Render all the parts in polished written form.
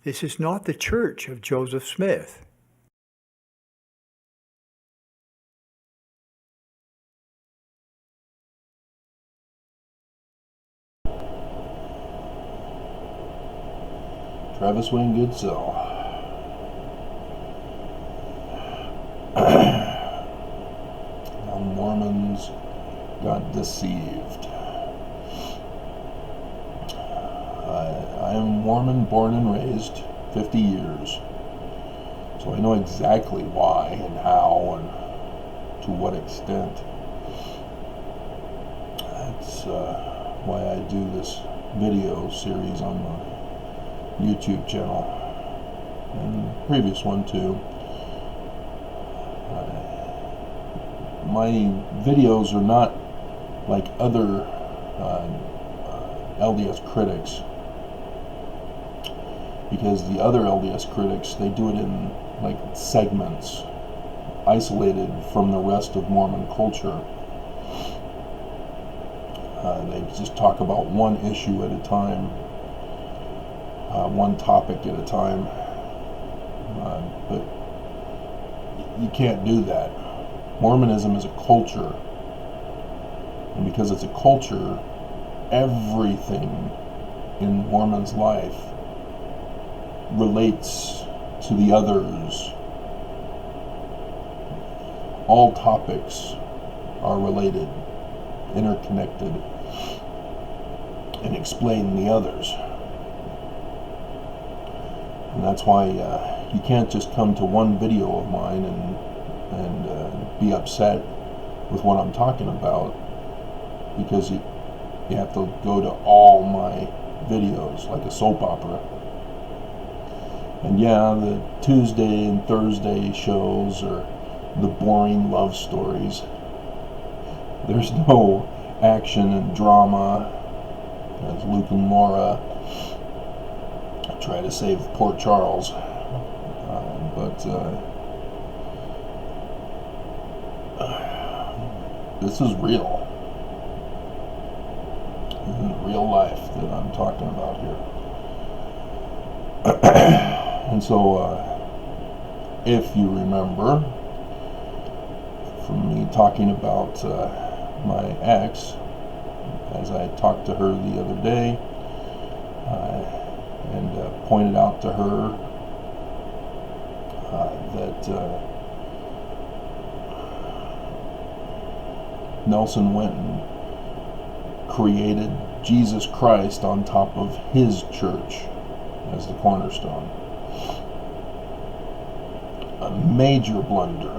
This is not the church of Joseph Smith. Travis Wayne Goodsell. How Mormons got deceived. I am Mormon, born and raised, 50 years. So I know exactly why and how and to what extent. That's why I do this video series on the YouTube channel, and the previous one too. My videos are not like other LDS critics, because the other LDS critics, they do it in like segments, isolated from the rest of Mormon culture. They just talk about one issue at a time, one topic at a time, but you can't do that. Mormonism is a culture, and because it's a culture, everything in Mormon's life relates to the others. All topics are related, interconnected, and explain the others. And that's why you can't just come to one video of mine and be upset with what I'm talking about, because you have to go to all my videos like a soap opera. And yeah, the Tuesday and Thursday shows are the boring love stories. There's no action and drama, as Luke and Laura try to save Port Charles. This is real. This is real life that I'm talking about here. And so, if you remember from me talking about my ex, as I talked to her the other day, and pointed out to her that Nelson went and created Jesus Christ on top of his church as the cornerstone. A major blunder,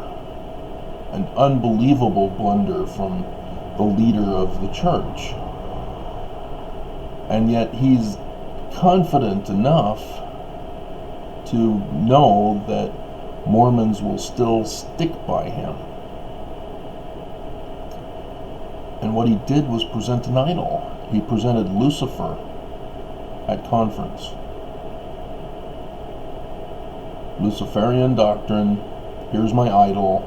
an unbelievable blunder from the leader of the church. And yet he's confident enough to know that Mormons will still stick by him. And what he did was present an idol. He presented Lucifer at conference. Luciferian doctrine, here's my idol.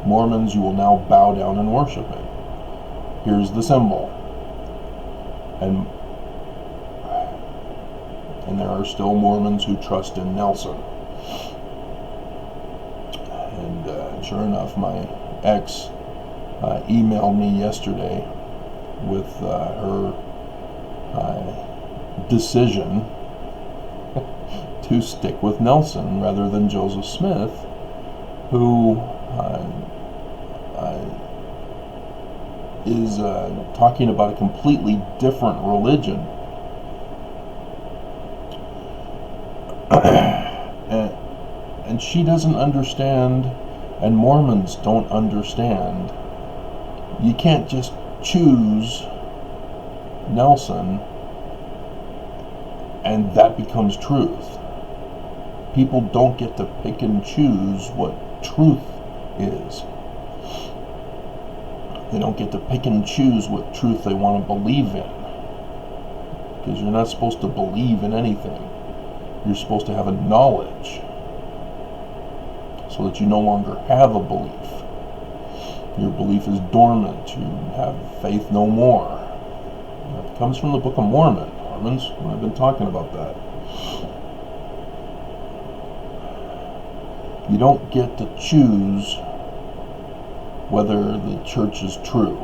Mormons, you will now bow down and worship it. Here's the symbol. And there are still Mormons who trust in Nelson. And sure enough, my ex emailed me yesterday with her decision to stick with Nelson rather than Joseph Smith, who is talking about a completely different religion. And she doesn't understand, and Mormons don't understand. You can't just choose Nelson and that becomes truth. People don't get to pick and choose what truth is. They don't get to pick and choose what truth they want to believe in. Because you're not supposed to believe in anything. You're supposed to have a knowledge so that you no longer have a belief. Your belief is dormant. You have faith no more. It comes from the Book of Mormon. Mormons, I've been talking about that. You don't get to choose whether the church is true.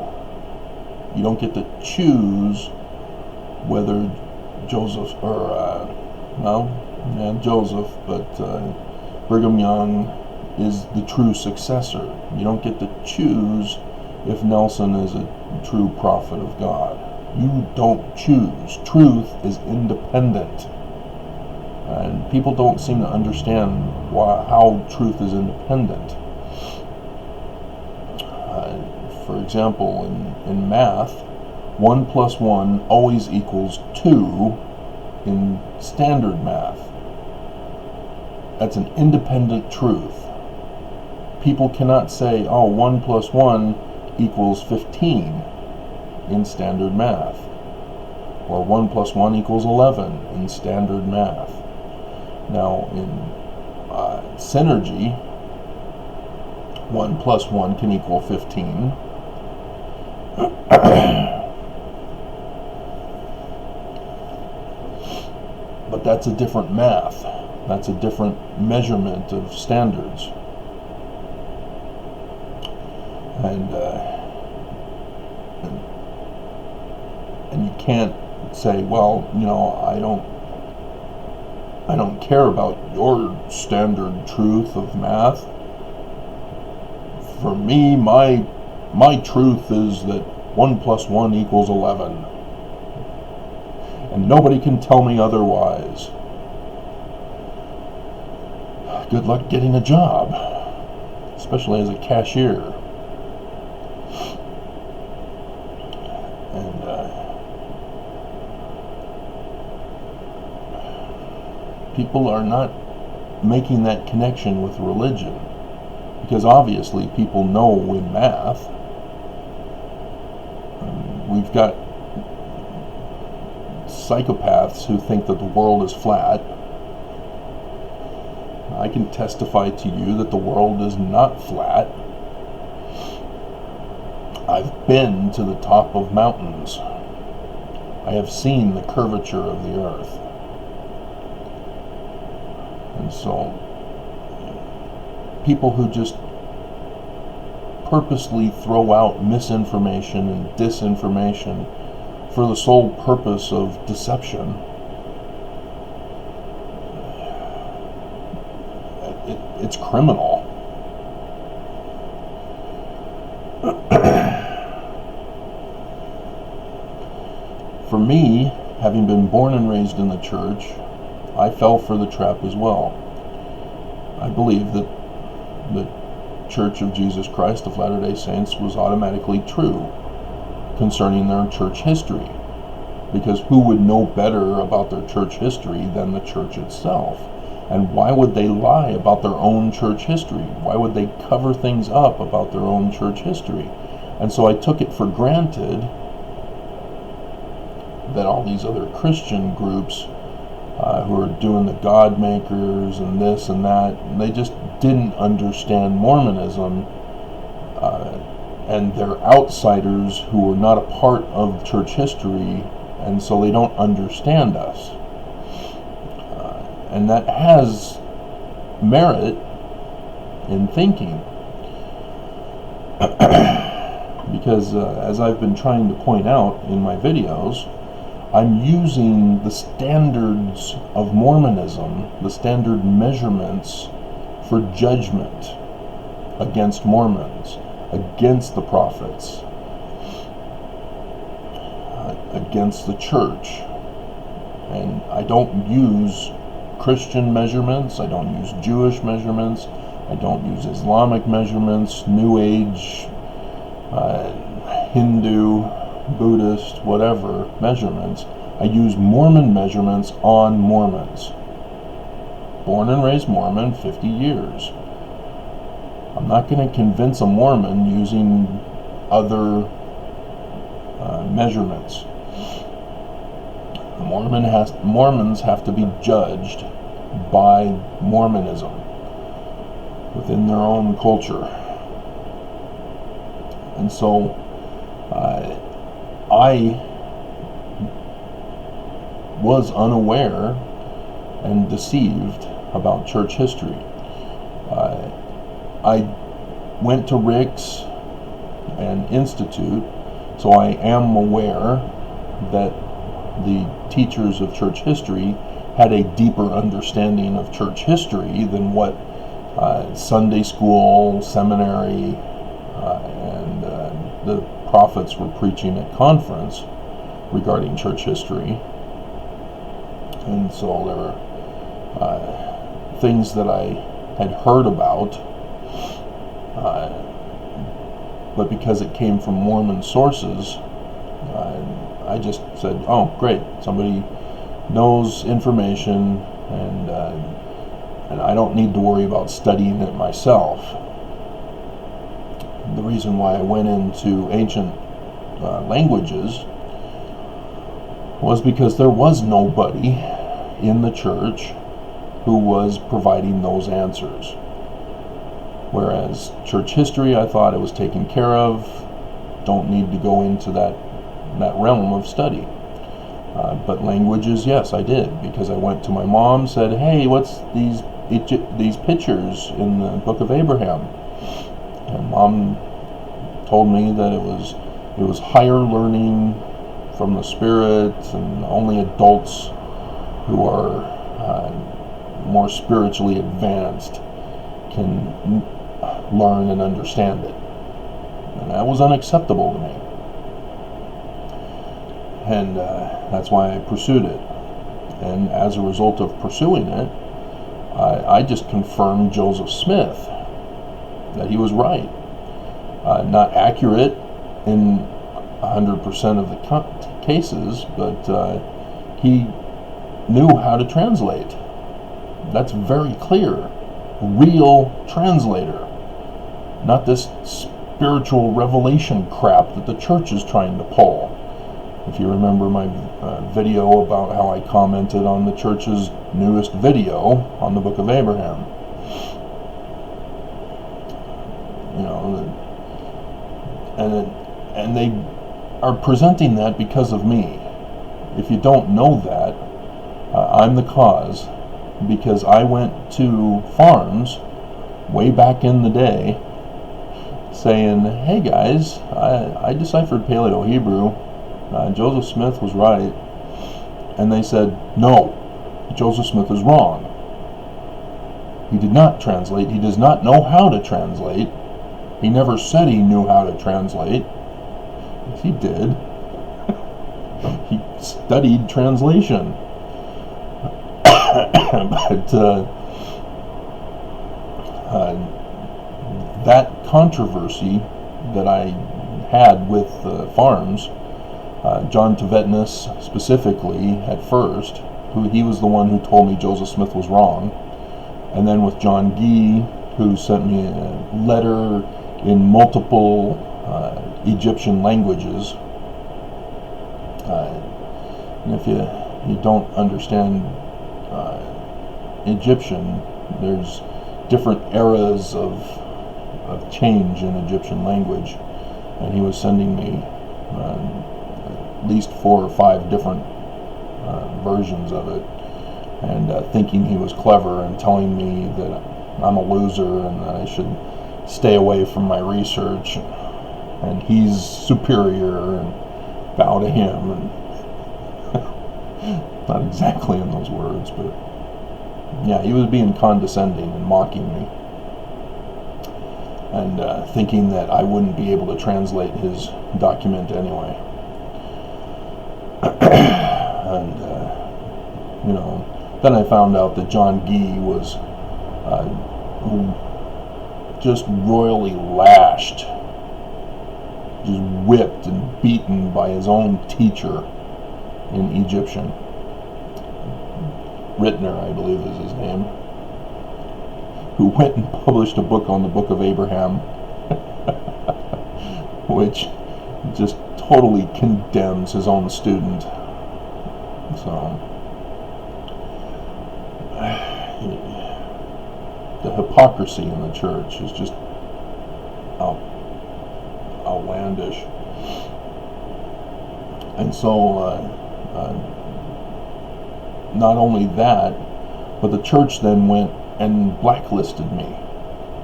You don't get to choose whether Joseph, Joseph, but Brigham Young is the true successor. You don't get to choose if Nelson is a true prophet of God. You don't choose. Truth is independent. And people don't seem to understand how truth is independent. For example, in math, 1 plus 1 always equals 2 in standard math. That's an independent truth. People cannot say, 1 plus 1 equals 15 in standard math, or 1 plus 1 equals 11 in standard math. Now, in synergy, 1 plus 1 can equal 15. But that's a different math. That's a different measurement of standards. And you can't say, I don't care about your standard truth of math. For me, my truth is that 1 plus 1 equals 11. And nobody can tell me otherwise. Good luck getting a job, especially as a cashier. And people are not making that connection with religion, because obviously people know in math. We've got psychopaths who think that the world is flat. I can testify to you that the world is not flat. I've been to the top of mountains. I have seen the curvature of the earth. And so, people who just purposely throw out misinformation and disinformation for the sole purpose of deception, it's criminal. For me, having been born and raised in the church, I fell for the trap as well. I believe that the Church of Jesus Christ of Latter-day Saints was automatically true concerning their church history, because who would know better about their church history than the church itself? And why would they lie about their own church history? Why would they cover things up about their own church history? And so I took it for granted that all these other Christian groups who are doing the God makers and this and that, they just didn't understand Mormonism, and they're outsiders who were not a part of church history, and so they don't understand us. And that has merit in thinking. Because as I've been trying to point out in my videos, I'm using the standards of Mormonism, the standard measurements for judgment against Mormons, against the prophets, against the church. And I don't use Christian measurements, I don't use Jewish measurements, I don't use Islamic measurements, New Age, Hindu, Buddhist, whatever measurements. I use Mormon measurements on Mormons. Born and raised Mormon, 50 years. I'm not going to convince a Mormon using other measurements. Mormons have to be judged by Mormonism within their own culture. And so I was unaware and deceived about church history. I went to Rick's and Institute, so I am aware that the teachers of church history had a deeper understanding of church history than what Sunday school, seminary, and the prophets were preaching at conference regarding church history. And so there were things that I had heard about, but because it came from Mormon sources, I just said, oh, great, somebody knows information, and I don't need to worry about studying it myself. The reason why I went into ancient languages was because there was nobody in the church who was providing those answers. Whereas church history, I thought it was taken care of, don't need to go into that realm of study. But languages, yes, I did, because I went to my mom, said, hey, what's these pictures in the Book of Abraham? And Mom told me that it was higher learning from the Spirit, and only adults who are more spiritually advanced can learn and understand it. And that was unacceptable to me. And that's why I pursued it. And as a result of pursuing it, I just confirmed Joseph Smith, that he was right. Not accurate in 100% of the cases, but he knew how to translate. That's very clear. A real translator. Not this spiritual revelation crap that the church is trying to pull. If you remember my video about how I commented on the church's newest video on the Book of Abraham. You know, and they are presenting that because of me. If you don't know that, I'm the cause, because I went to farms way back in the day saying, hey guys, I deciphered Paleo-Hebrew, Joseph Smith was right, and they said, no, Joseph Smith is wrong. He did not translate, he does not know how to translate, he never said he knew how to translate. Yes, he did. He studied translation. But that controversy that I had with farms, John Tvetness specifically at first, he was the one who told me Joseph Smith was wrong, and then with John Gee, who sent me a letter in multiple Egyptian languages. And if you don't understand Egyptian, there's different eras of change in Egyptian language, and he was sending me at least 4 or 5 different versions of it, and thinking he was clever and telling me that I'm a loser and that I should stay away from my research, and he's superior and bow to him, and not exactly in those words, but yeah, he was being condescending and mocking me, and thinking that I wouldn't be able to translate his document anyway. And you know, then I found out that John Gee was just royally lashed, just whipped and beaten by his own teacher in Egyptian. Rittner, I believe is his name, who went and published a book on the Book of Abraham, which just totally condemns his own student. So, the hypocrisy in the church is just outlandish. And so, not only that, but the church then went and blacklisted me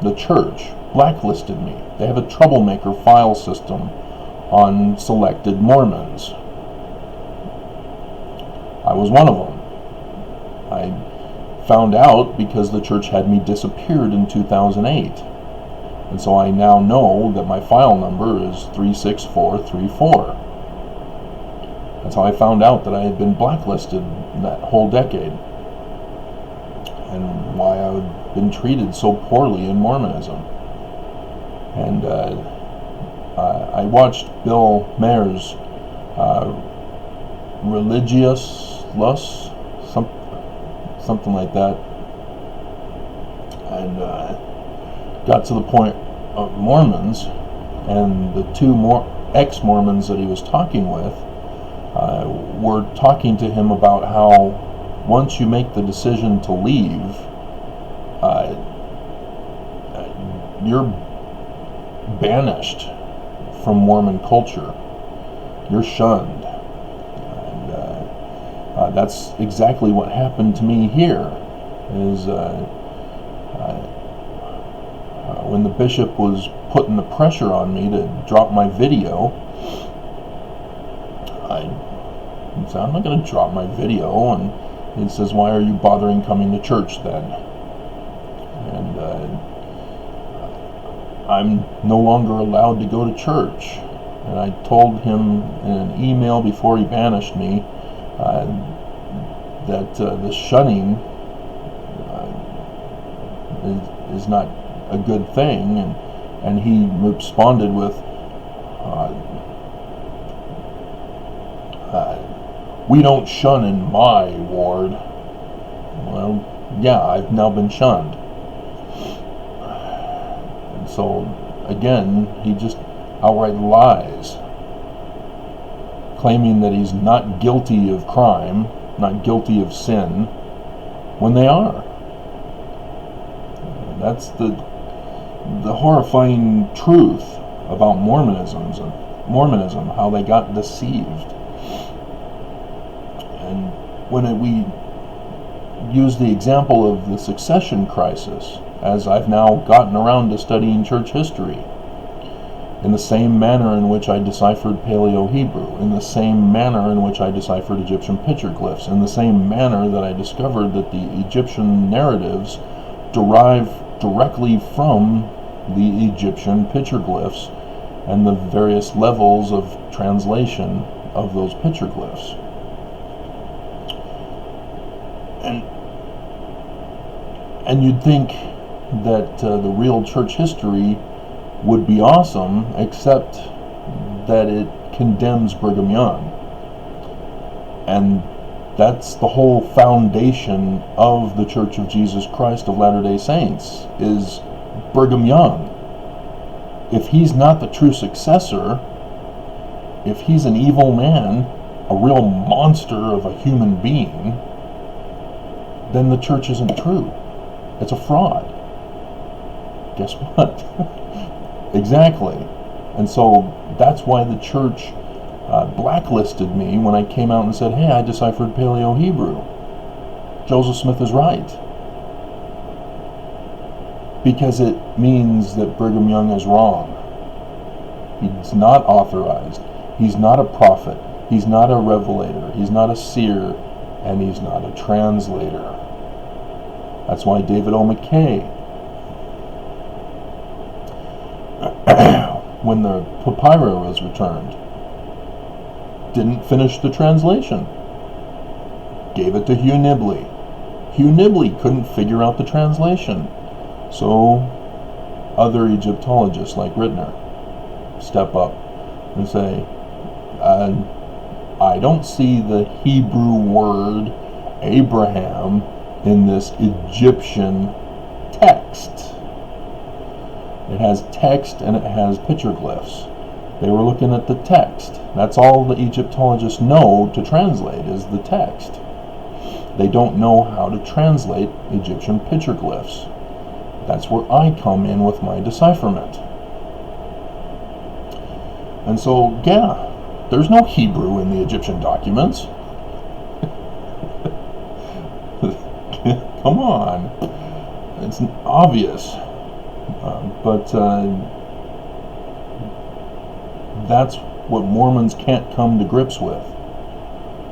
the church, blacklisted me. They have a troublemaker file system on selected Mormons. I was one of them. I found out because the church had me disappeared in 2008. And so I now know that my file number is 36434. That's how I found out that I had been blacklisted that whole decade, and why I had been treated so poorly in Mormonism. And I watched Bill Mayer's Religious Lust, something like that, and got to the point of Mormons, and the two ex-Mormons that he was talking with were talking to him about how once you make the decision to leave, you're banished from Mormon culture. You're shunned. And that's exactly what happened to me here. Is when the bishop was putting the pressure on me to drop my video, I said, I'm not going to drop my video. And he says, why are you bothering coming to church then? And I'm no longer allowed to go to church. And I told him in an email before he banished me that the shunning is not a good thing. And he responded with, we don't shun in my ward. Well, yeah, I've now been shunned. And so, again, he just outright lies, claiming that he's not guilty of crime, not guilty of sin, when they are. And that's the horrifying truth about Mormonism, how they got deceived. And when we use the example of the succession crisis, as I've now gotten around to studying church history, in the same manner in which I deciphered Paleo-Hebrew, in the same manner in which I deciphered Egyptian petroglyphs, in the same manner that I discovered that the Egyptian narratives derive directly from the Egyptian petroglyphs and the various levels of translation of those petroglyphs. And you'd think that the real church history would be awesome, except that it condemns Brigham Young. And that's the whole foundation of the Church of Jesus Christ of Latter-day Saints, is Brigham Young. If he's not the true successor, if he's an evil man, a real monster of a human being, then the church isn't true. It's a fraud. Guess what? Exactly. And so that's why the church blacklisted me when I came out and said, hey, I deciphered Paleo-Hebrew. Joseph Smith is right. Because it means that Brigham Young is wrong. He's not authorized. He's not a prophet. He's not a revelator. He's not a seer. And he's not a translator. That's why David O. McKay, when the papyri was returned, didn't finish the translation. Gave it to Hugh Nibley. Hugh Nibley couldn't figure out the translation. So other Egyptologists like Rittner step up and say, I don't see the Hebrew word Abraham in this Egyptian text. It has text and it has petroglyphs. They were looking at the text. That's all the Egyptologists know to translate, is the text. They don't know how to translate Egyptian petroglyphs. That's where I come in with my decipherment. And so, yeah, there's no Hebrew in the Egyptian documents. Come on. It's obvious. But that's what Mormons can't come to grips with.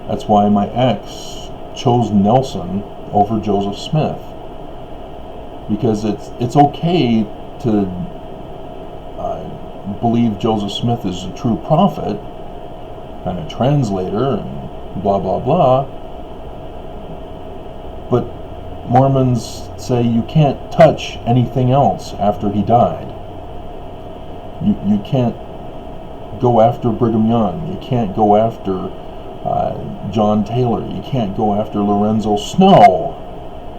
That's why my ex chose Nelson over Joseph Smith, because it's okay to believe Joseph Smith is a true prophet and a translator and blah blah blah, but Mormons say you can't touch anything else after he died. You can't go after Brigham Young. You can't go after John Taylor. You can't go after Lorenzo Snow.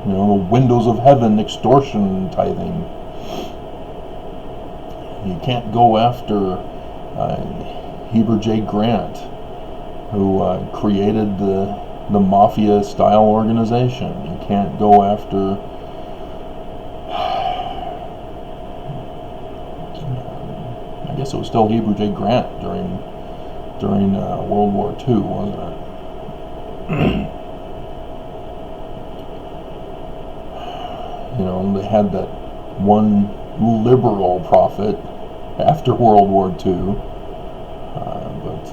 You know, the windows of heaven extortion tithing. You can't go after Heber J. Grant, who created the mafia-style organization. You can't go after I guess it was still Heber J. Grant during World War II, wasn't it? You know, they had that one liberal prophet after World War II, but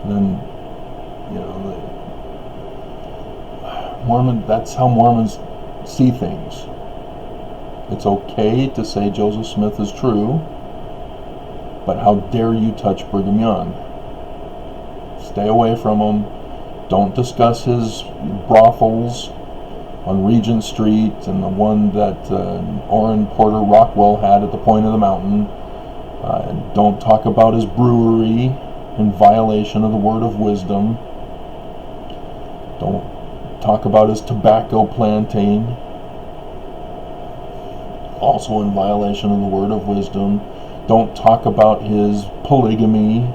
then, you know, that's how Mormons see things. It's okay to say Joseph Smith is true, but how dare you touch Brigham Young? Stay away from him. Don't discuss his brothels on Regent Street and the one that Orrin Porter Rockwell had at the point of the mountain. Don't talk about his brewery in violation of the word of wisdom. Don't talk about his tobacco planting, also in violation of the word of wisdom. Don't talk about his polygamy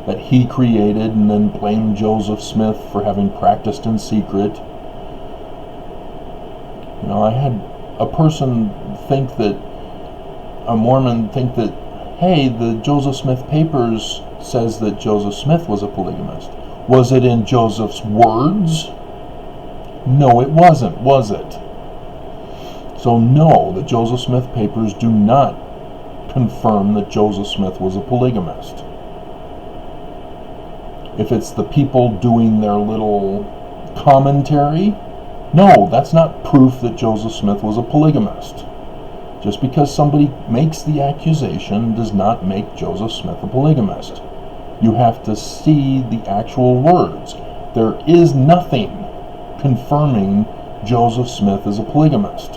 that he created and then blame Joseph Smith for having practiced in secret. You know, I had a person think that, a Mormon think that, hey, the Joseph Smith Papers says that Joseph Smith was a polygamist. Was it in Joseph's words? No, it wasn't, was it? So no, the Joseph Smith Papers do not confirm that Joseph Smith was a polygamist. If it's the people doing their little commentary, no, that's not proof that Joseph Smith was a polygamist. Just because somebody makes the accusation does not make Joseph Smith a polygamist. You have to see the actual words. There is nothing confirming Joseph Smith is a polygamist.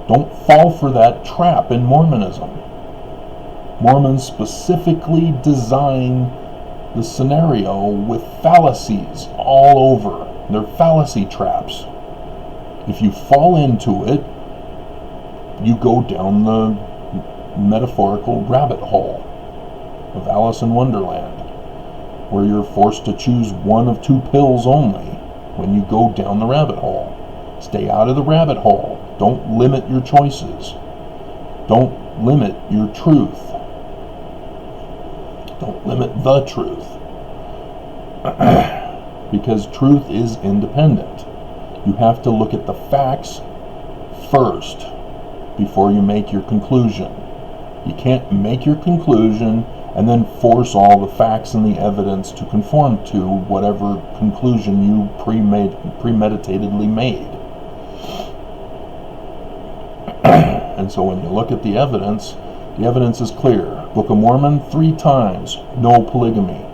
Don't fall for that trap in Mormonism. Mormons specifically design the scenario with fallacies all over. They're fallacy traps. If you fall into it, you go down the metaphorical rabbit hole of Alice in Wonderland, where you're forced to choose one of two pills only when you go down the rabbit hole. Stay out of the rabbit hole. Don't limit your choices. Don't limit your truth. Don't limit the truth. Because truth is independent. You have to look at the facts first before you make your conclusion. You can't make your conclusion and then force all the facts and the evidence to conform to whatever conclusion you premeditatedly made. And so when you look at the evidence is clear. Book of Mormon 3 times, no polygamy.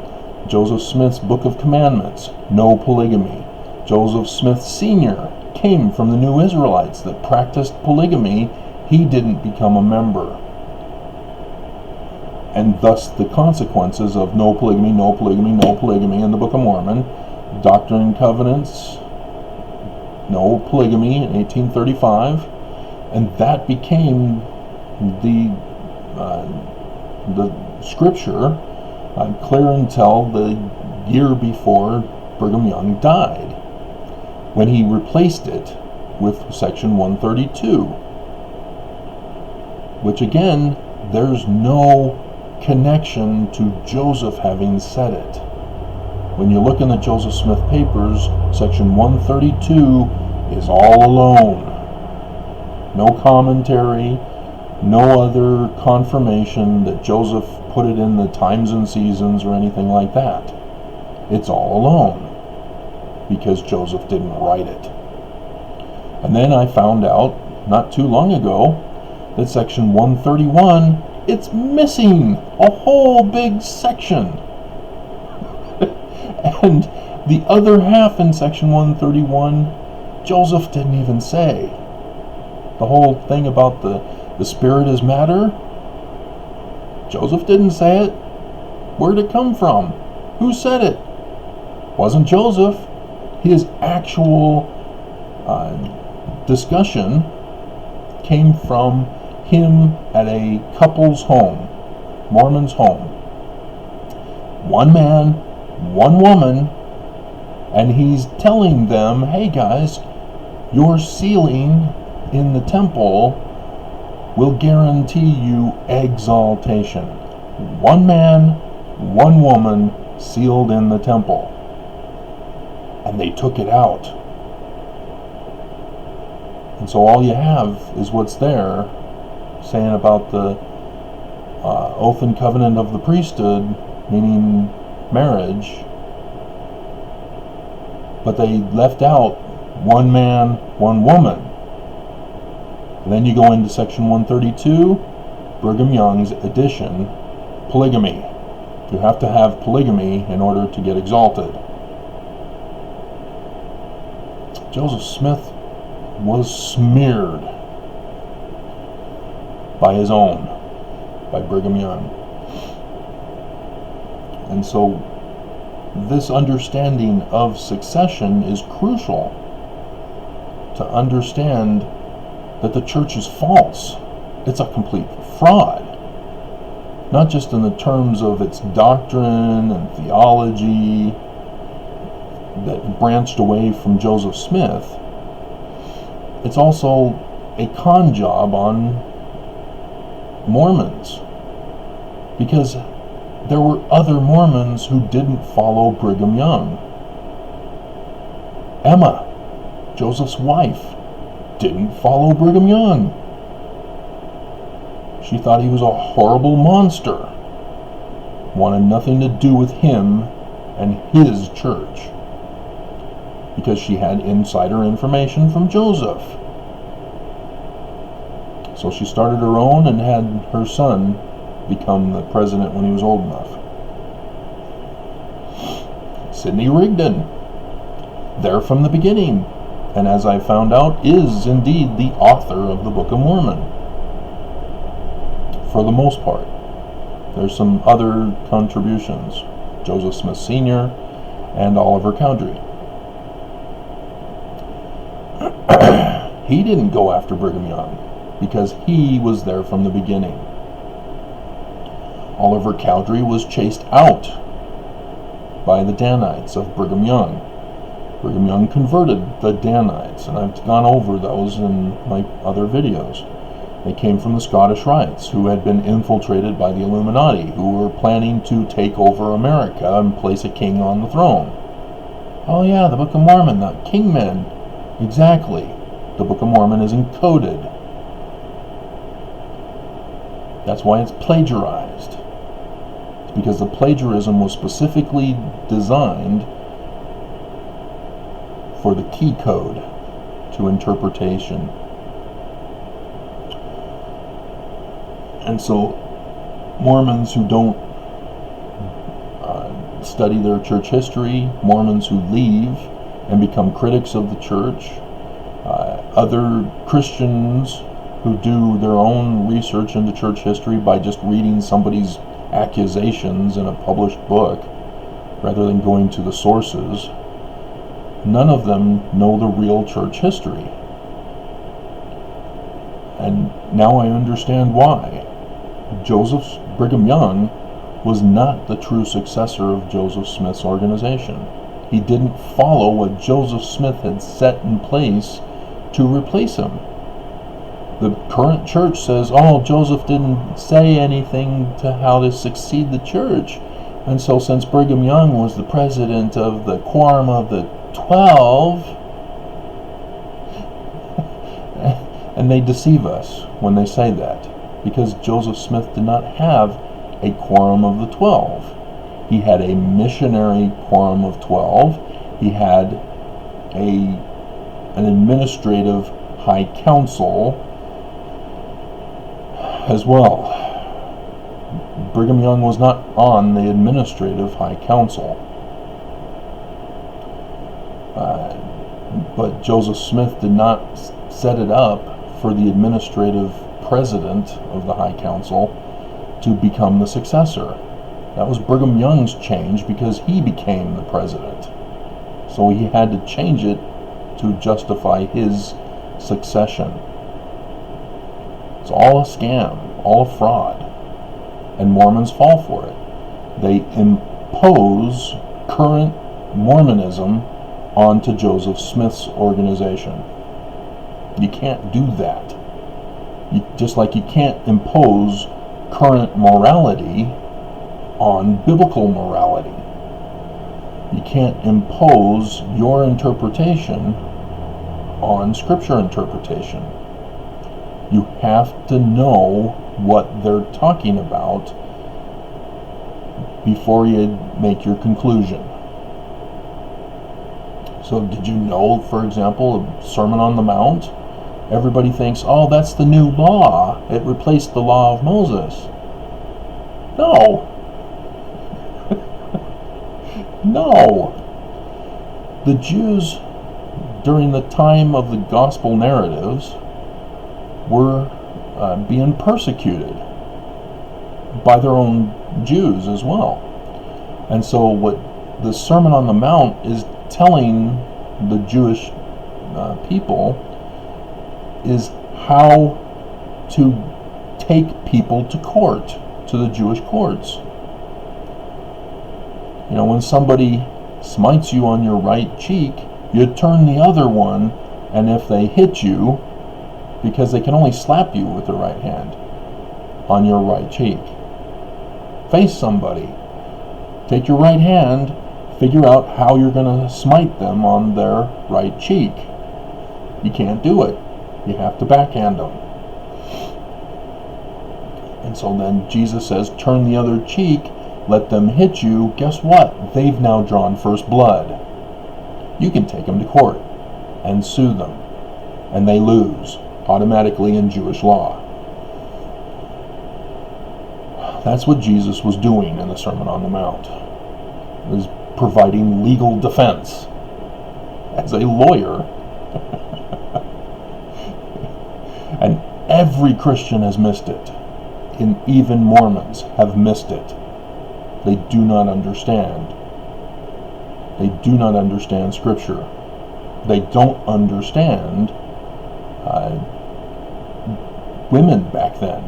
Joseph Smith's Book of Commandments, no polygamy. Joseph Smith Sr. came from the New Israelites that practiced polygamy. He didn't become a member. And thus the consequences of no polygamy, no polygamy, no polygamy in the Book of Mormon. Doctrine and Covenants, no polygamy in 1835. And that became the scripture clear until the year before Brigham Young died, when he replaced it with section 132, which again, there's no connection to Joseph having said it. When you look in the Joseph Smith Papers, section 132 is all alone. No commentary, no other confirmation that Joseph put it in the times and seasons or anything like that. It's all alone because Joseph didn't write it. And then I found out not too long ago that section 131, it's missing a whole big section. And the other half in section 131, Joseph didn't even say. The whole thing about the spirit is matter, Joseph didn't say it. Where'd it come from? Who said it? Wasn't Joseph. His actual discussion came from him at a couple's home, Mormon's home. One man, one woman, and he's telling them, hey guys, your sealing in the temple will guarantee you exaltation. One man, one woman sealed in the temple. And they took it out. And so all you have is what's there, saying about the oath and covenant of the priesthood, meaning marriage. But they left out one man, one woman. And then you go into section 132, Brigham Young's edition, polygamy. You have to have polygamy in order to get exalted. Joseph Smith was smeared by his own, by Brigham Young. And so this understanding of succession is crucial to understand that the church is false. It's a complete fraud. Not just in the terms of its doctrine and theology that branched away from Joseph Smith. It's also a con job on Mormons, because there were other Mormons who didn't follow Brigham Young. Emma, Joseph's wife, didn't follow Brigham Young. She thought he was a horrible monster, wanted nothing to do with him and his church, because she had insider information from Joseph. So she started her own and had her son become the president when he was old enough. Sidney Rigdon, there from the beginning, and as I found out, is indeed the author of the Book of Mormon. For the most part. There's some other contributions. Joseph Smith Sr. and Oliver Cowdery. He didn't go after Brigham Young because he was there from the beginning. Oliver Cowdery was chased out by the Danites of Brigham Young. Brigham Young converted the Danites, and I've gone over those in my other videos. They came from the Scottish Rites, who had been infiltrated by the Illuminati, who were planning to take over America and place a king on the throne. Oh yeah, the Book of Mormon, the Kingmen. Exactly. The Book of Mormon is encoded. That's why it's plagiarized. It's because the plagiarism was specifically designed for the key code to interpretation. And so Mormons who don't study their church history, Mormons who leave and become critics of the church, other Christians who do their own research into church history by just reading somebody's accusations in a published book rather than going to the sources, none of them know the real church history. And now I understand why. Brigham Young was not the true successor of Joseph Smith's organization. He didn't follow what Joseph Smith had set in place to replace him. The current church says, oh, Joseph didn't say anything to how to succeed the church. And so since Brigham Young was the president of the Quorum of the 12, and And they deceive us when they say that, because Joseph Smith did not have a quorum of the 12. He had a missionary quorum of 12. He had an administrative high council as well. Brigham Young was not on the administrative high council. But Joseph Smith did not set it up for the administrative president of the high council to become the successor. That was Brigham Young's change because he became the president. So he had to change it to justify his succession. It's all a scam, all a fraud. And Mormons fall for it. They impose current Mormonism onto Joseph Smith's organization. You can't do that. Just like you can't impose current morality on biblical morality. You can't impose your interpretation on Scripture interpretation. You have to know what they're talking about before you make your conclusion. So did you know, for example, a Sermon on the Mount? Everybody thinks, oh, that's the new law. It replaced the law of Moses. No. No. The Jews, during the time of the gospel narratives, were being persecuted by their own Jews as well. And so what the Sermon on the Mount is telling the Jewish people is how to take people to court, to the Jewish courts. You know, when somebody smites you on your right cheek, you turn the other one, and if they hit you, because they can only slap you with the right hand on your right cheek, face somebody, take your right hand, figure out how you're going to smite them on their right cheek. You can't do it. You have to backhand them. And so then Jesus says, turn the other cheek, let them hit you. Guess what? They've now drawn first blood. You can take them to court and sue them, and they lose automatically in Jewish law. That's what Jesus was doing in the Sermon on the Mount. He was providing legal defense as a lawyer. And every Christian has missed it. And even Mormons have missed it. They do not understand. They do not understand Scripture. They don't understand women back then.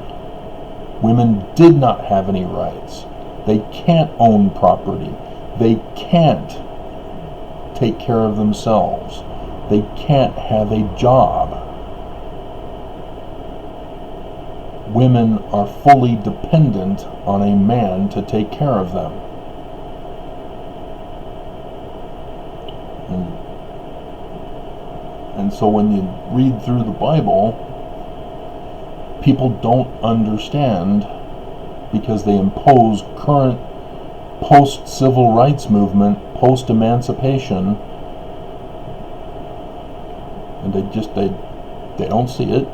Women did not have any rights. They can't own property. They can't take care of themselves. They can't have a job. Women are fully dependent on a man to take care of them. And so when you read through the Bible, people don't understand because they impose current post-civil rights movement, post-emancipation, and they don't see it.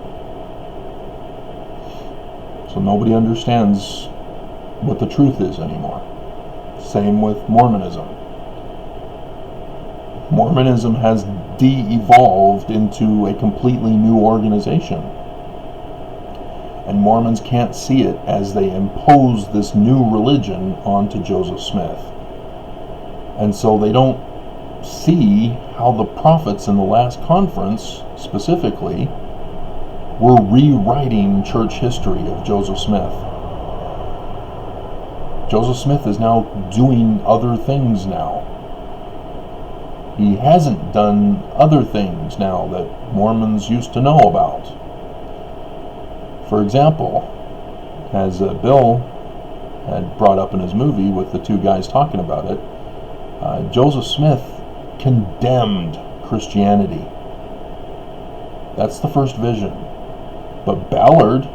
So nobody understands what the truth is anymore. Same with Mormonism. Mormonism has de-evolved into a completely new organization. And Mormons can't see it as they impose this new religion onto Joseph Smith. And so they don't see how the prophets in the last conference, specifically, were rewriting church history of Joseph Smith. Joseph Smith is now doing other things now. He hasn't done other things now that Mormons used to know about. For example, as Bill had brought up in his movie with the two guys talking about it, Joseph Smith condemned Christianity. That's the first vision. But Ballard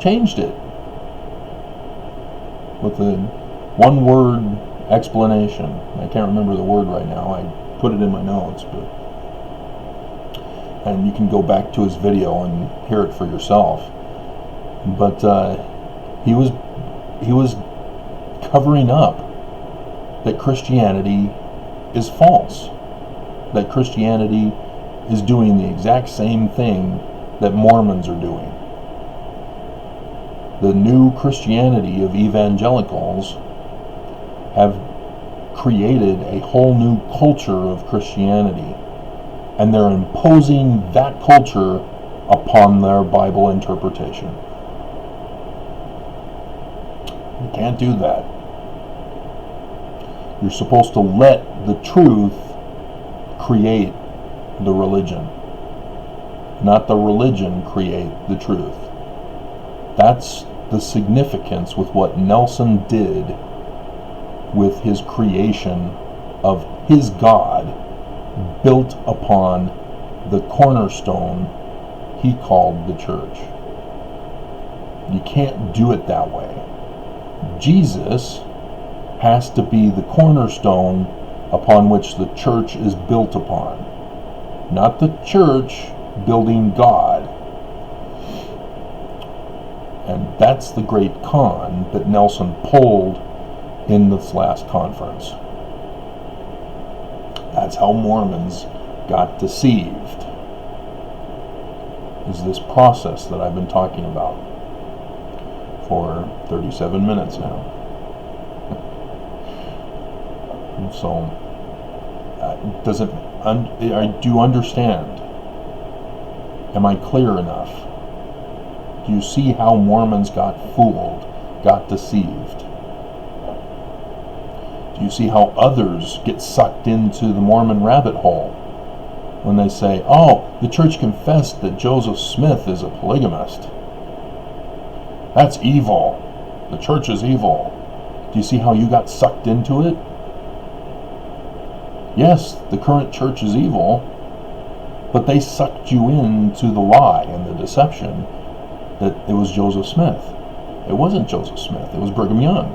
changed it with a one-word explanation. I can't remember the word right now. I put it in my notes, and you can go back to his video and hear it for yourself. But he was covering up that Christianity is false, that Christianity is doing the exact same thing that Mormons are doing. The new Christianity of evangelicals have created a whole new culture of Christianity, and they're imposing that culture upon their Bible interpretation. You can't do that. You're supposed to let the truth create the religion, not the religion create the truth. That's the significance with what Nelson did with his creation of his God built upon the cornerstone he called the church. You can't do it that way. Jesus has to be the cornerstone upon which the church is built upon, not the church building God. And that's the great con that Nelson pulled in this last conference. That's how Mormons got deceived, is this process that I've been talking about for 37 minutes now. And so, do you understand? Am I clear enough? Do you see how Mormons got fooled, got deceived? Do you see how others get sucked into the Mormon rabbit hole when they say, oh, the church confessed that Joseph Smith is a polygamist? That's evil. The church is evil. Do you see how you got sucked into it? Yes, the current church is evil, but they sucked you into the lie and the deception that it was Joseph Smith. It wasn't Joseph Smith, it was Brigham Young.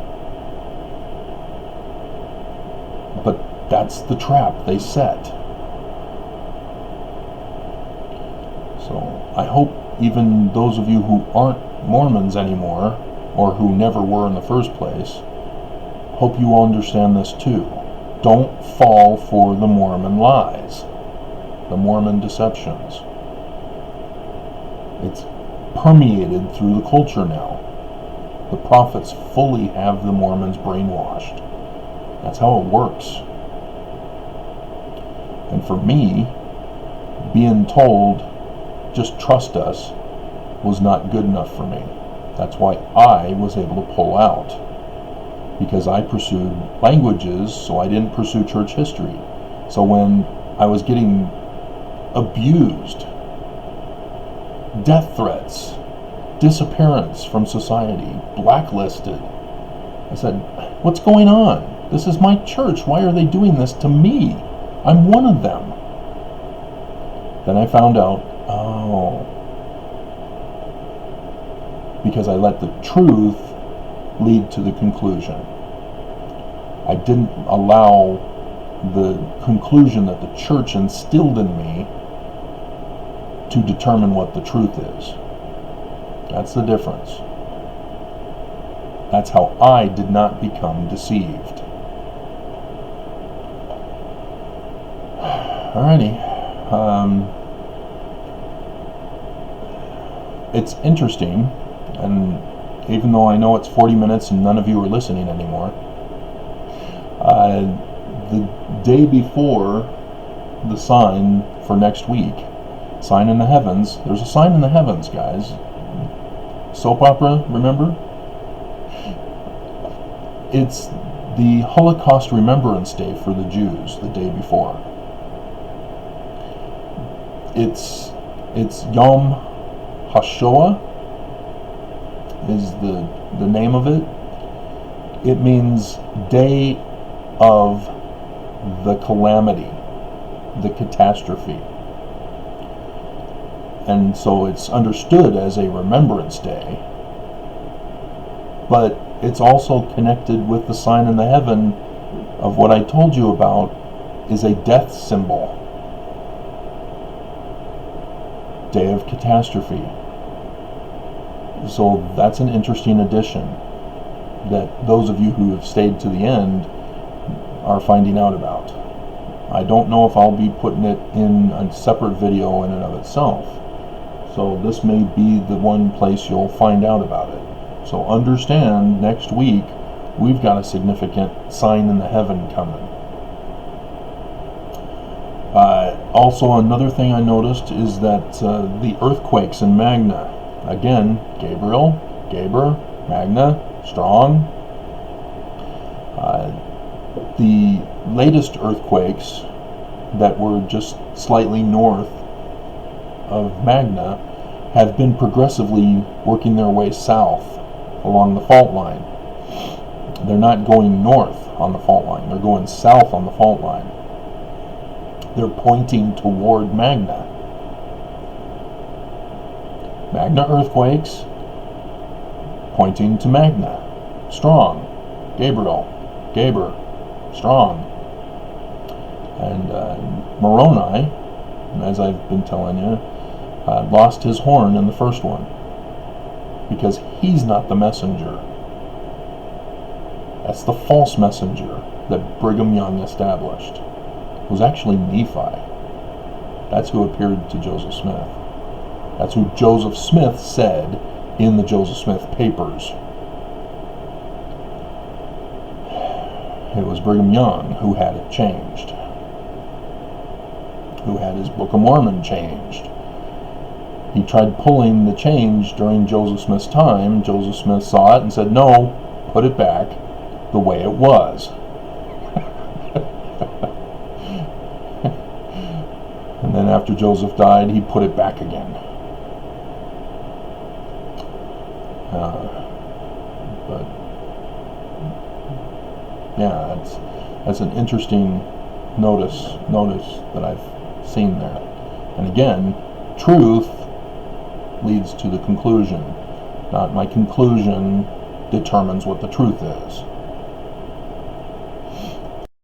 But that's the trap they set. So I hope even those of you who aren't Mormons anymore, or who never were in the first place, hope you will understand this too. Don't fall for the Mormon lies, the Mormon deceptions. It's permeated through the culture now. The prophets fully have the Mormons brainwashed. That's how it works. And for me, being told, just trust us, was not good enough for me. That's why I was able to pull out. Because I pursued languages, so I didn't pursue church history. So when I was getting abused, death threats, disappearance from society, blacklisted, I said, what's going on? This is my church. Why are they doing this to me? I'm one of them. Then I found out, because I let the truth lead to the conclusion. I didn't allow the conclusion that the church instilled in me to determine what the truth is. That's the difference. That's how I did not become deceived. Alrighty. It's interesting, and even though I know it's 40 minutes and none of you are listening anymore, the day before the sign for next week, sign in the heavens, there's a sign in the heavens, guys. Soap opera, remember? It's the Holocaust Remembrance Day for the Jews, the day before. It's Yom HaShoah is the name of it. It means day of the calamity, the catastrophe. and so it's understood as a remembrance day. But it's also connected with the sign in the heaven of what I told you about is a death symbol. Day of catastrophe. So that's an interesting addition that those of you who have stayed to the end are finding out about. I don't know if I'll be putting it in a separate video in and of itself. So this may be the one place you'll find out about it. So understand, next week we've got a significant sign in the heaven coming. Also, another thing I noticed is that the earthquakes in Magna, again, Gabriel, Magna, strong. The latest earthquakes that were just slightly north of Magna have been progressively working their way south along the fault line. They're not going north on the fault line, they're going south on the fault line. They're pointing toward Magna. Magna earthquakes pointing to Magna. Strong. Gabriel. Strong. And Moroni, as I've been telling you, lost his horn in the first one because he's not the messenger. That's the false messenger that Brigham Young established. It was actually Nephi. That's who appeared to Joseph Smith. That's who Joseph Smith said in the Joseph Smith papers. It was Brigham Young who had it changed, who had his Book of Mormon changed. He tried pulling the change during Joseph Smith's time. Joseph Smith saw it and said, no, put it back the way it was. And then after Joseph died, he put it back again. But yeah, that's an interesting notice that I've seen there. And again, truth leads to the conclusion. Not my conclusion determines what the truth is.